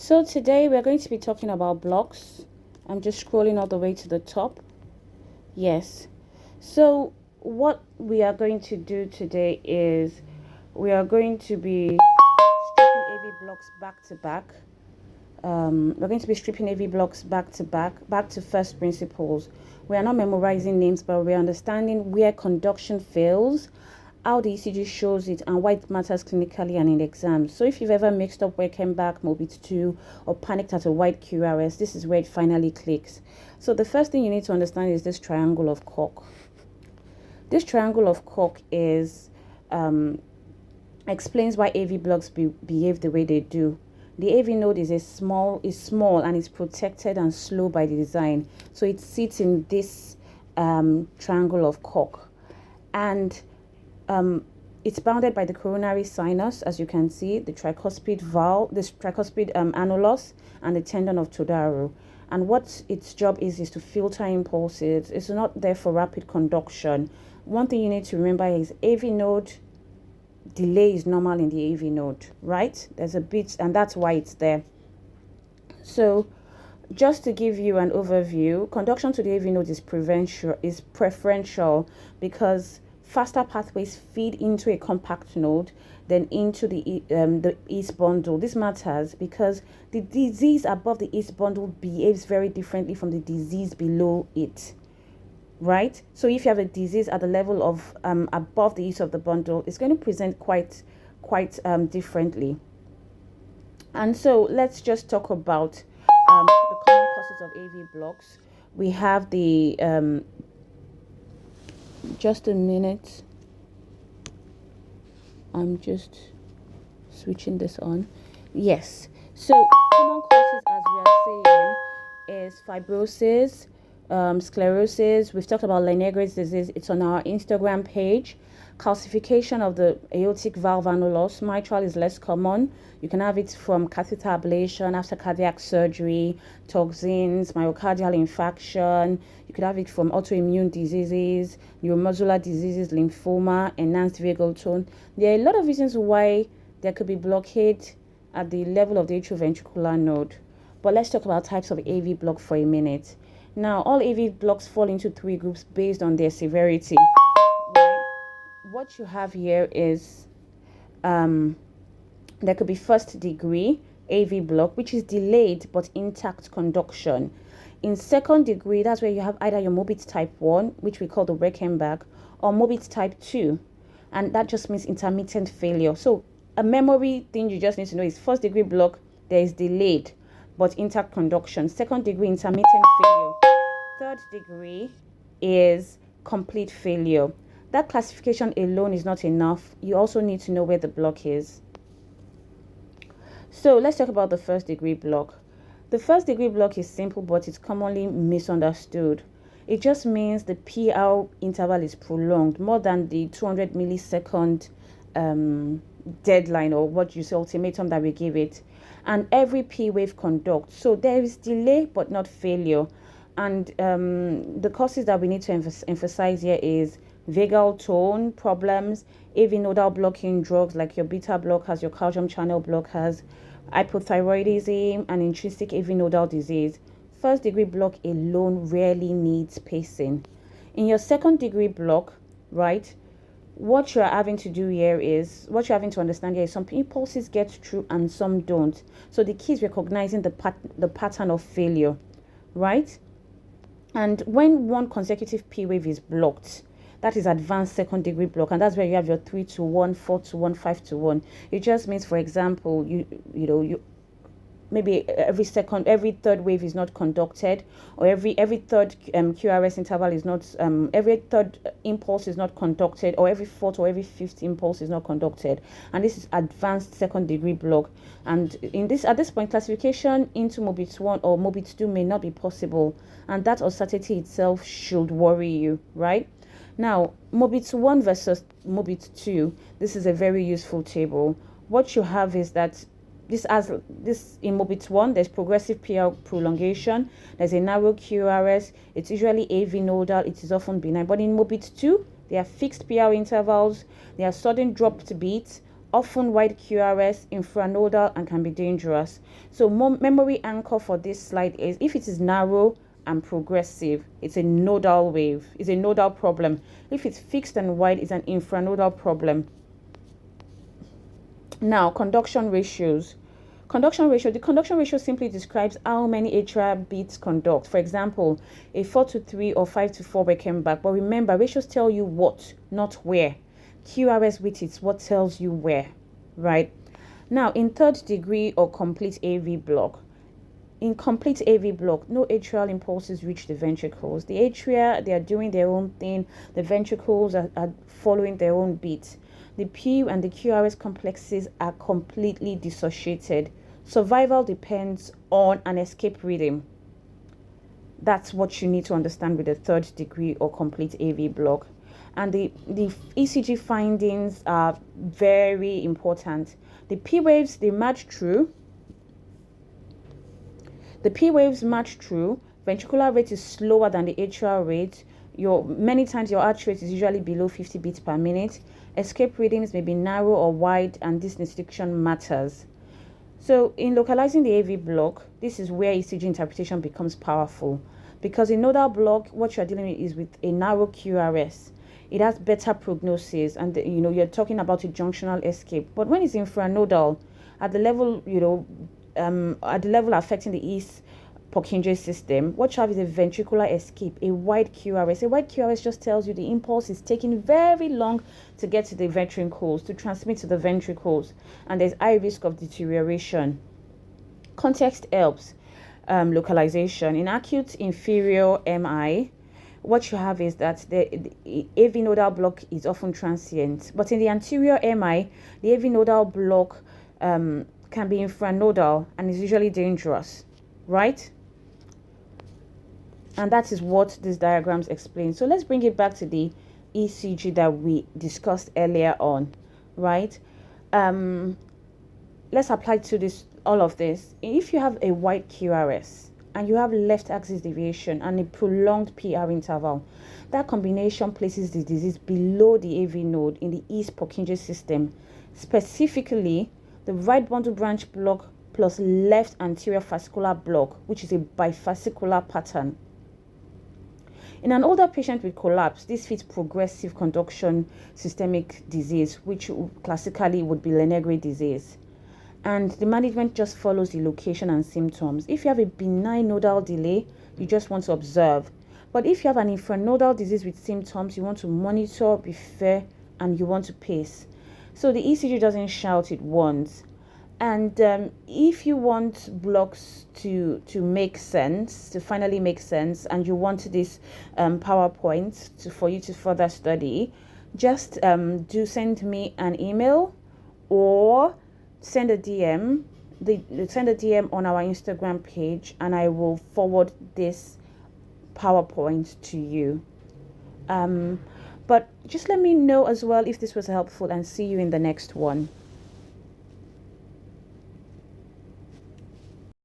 So today we're going to be talking about blocks. I'm just scrolling all the way to the top. Yes. So what we are going to do today is we are going to be stripping AV blocks back to back. We're going to be stripping AV blocks back to back to first principles. We are not memorizing names, but we're understanding where conduction fails, how the ECG shows it, and why it matters clinically and in exams. So if you've ever mixed up Wekenbach, Mobit 2, or panicked at a white QRS, this is where it finally clicks. So the first thing you need to understand is this triangle of Koch. This triangle of Koch is explains why AV blocks behave the way they do. The AV node is small and is protected and slow by the design. So it sits in this triangle of Koch, and it's bounded by the coronary sinus, as you can see, the tricuspid valve, this tricuspid annulus, and the tendon of Todaro. And what its job is to filter impulses. It's not there for rapid conduction. One thing you need to remember is AV node delay is normal in the AV node, right? There's a bit, and that's why it's there. So just to give you an overview, conduction to the AV node is preferential because faster pathways feed into a compact node than into the east bundle. This matters because the disease above the east bundle behaves very differently from the disease below it, right? So if you have a disease at the level of above the east of the bundle, it's going to present quite differently. And so let's just talk about the common causes of AV blocks. We have the just a minute. I'm just switching this on. Yes. So common causes, as we are saying, is fibrosis, sclerosis. We've talked about Lenegre's disease. It's on our Instagram page. Calcification of the aortic valve annulus. Mitral is less common. You can have it from catheter ablation after cardiac surgery, toxins, myocardial infarction. You could have it from autoimmune diseases, neuromuscular diseases, lymphoma, enhanced vagal tone. There are a lot of reasons why there could be blockade at the level of the atrioventricular node. But let's talk about types of AV block for a minute. Now, all AV blocks fall into three groups based on their severity. Right? What you have here is there could be first degree AV block, which is delayed but intact conduction. In second degree, that's where you have either your Mobit type 1, which we call the Reichenbach, or Mobit type 2, and that just means intermittent failure. So a memory thing you just need to know is first degree block, there is delayed but intact conduction. Second degree, intermittent failure. Third degree is complete failure. That classification alone is not enough. You also need to know where the block is. So let's talk about the first degree block. The first degree block is simple, but it's commonly misunderstood. It just means the PR interval is prolonged more than the 200 millisecond deadline, or what you say ultimatum that we give it, and every P wave conducts. So there is delay but not failure. And the causes that we need to emphasize here is vagal tone problems, AV nodal blocking drugs like your beta blockers, your calcium channel blockers, hypothyroidism, and intrinsic AV nodal disease. First degree block alone rarely needs pacing. In your second degree block, right, what you're having to do here is, what you're having to understand here is some impulses get through and some don't. So the key is recognizing the pattern of failure, right? And when one consecutive P wave is blocked, that is advanced second degree block, and that's where you have your 3 to 1, 4 to 1, 5 to 1. It just means, for example, you maybe every third wave is not conducted, or every third QRS interval is not, every third impulse is not conducted, or every fourth or every fifth impulse is not conducted, and this is advanced second degree block. And at this point, classification into Mobit 1 or Mobit 2 may not be possible, and that uncertainty itself should worry you, right? Now, Mobit 1 versus Mobit 2, this is a very useful table. What you have is that this in Mobit 1, there's progressive PR prolongation, there's a narrow QRS, it's usually AV nodal, it is often benign. But in Mobit 2, there are fixed PR intervals, there are sudden drop to beats, often wide QRS, infranodal, and can be dangerous. So memory anchor for this slide is if it is narrow and progressive, it's a nodal wave, it's a nodal problem. If it's fixed and wide, it's an infranodal problem. Now, conduction ratios. The conduction ratio simply describes how many atrial beats conduct. For example, a 4:3 or 5:4 Beckenbach. But remember, ratios tell you what, not where. QRS width is what tells you where, right? Now, in third degree or complete AV block. In complete AV block, no atrial impulses reach the ventricles. The atria, they are doing their own thing. The ventricles are following their own beat. The P and the QRS complexes are completely dissociated. Survival depends on an escape rhythm. That's what you need to understand with the third degree or complete AV block. And the ECG findings are very important. The P waves, they match true. The P waves match true. Ventricular rate is slower than the atrial rate. Many times your heart rate is usually below 50 beats per minute. Escape rhythms may be narrow or wide, and this distinction matters. So in localizing the AV block, this is where ECG interpretation becomes powerful, because in nodal block, what you're dealing with is with a narrow QRS. It has better prognosis, and you're talking about a junctional escape. But when it's infranodal, at the level affecting the East Purkinje system, what you have is a ventricular escape, a wide QRS. A wide QRS just tells you the impulse is taking very long to get to the ventricles, to transmit to the ventricles, and there's high risk of deterioration. Context helps. Localization. In acute inferior MI, what you have is that the AV nodal block is often transient, but in the anterior MI, the AV nodal block can be infranodal and is usually dangerous, right? And that is what these diagrams explain. So let's bring it back to the ECG that we discussed earlier on, right? Let's apply to all of this. If you have a wide QRS and you have left axis deviation and a prolonged PR interval, that combination places the disease below the AV node in the East Purkinje system, specifically the right bundle branch block plus left anterior fascicular block, which is a bifascicular pattern. In an older patient with collapse, this fits progressive conduction systemic disease, which classically would be Lenegre disease. And the management just follows the location and symptoms. If you have a benign nodal delay, you just want to observe. But if you have an infranodal disease with symptoms, you want to monitor, be fair, and you want to pace. So the ECG doesn't shout, it warns. And if you want blocks to make sense, to finally make sense, and you want this PowerPoint for you to further study, just do send me an email or send a DM. Send a DM on our Instagram page, and I will forward this PowerPoint to you. But just let me know as well if this was helpful, and see you in the next one.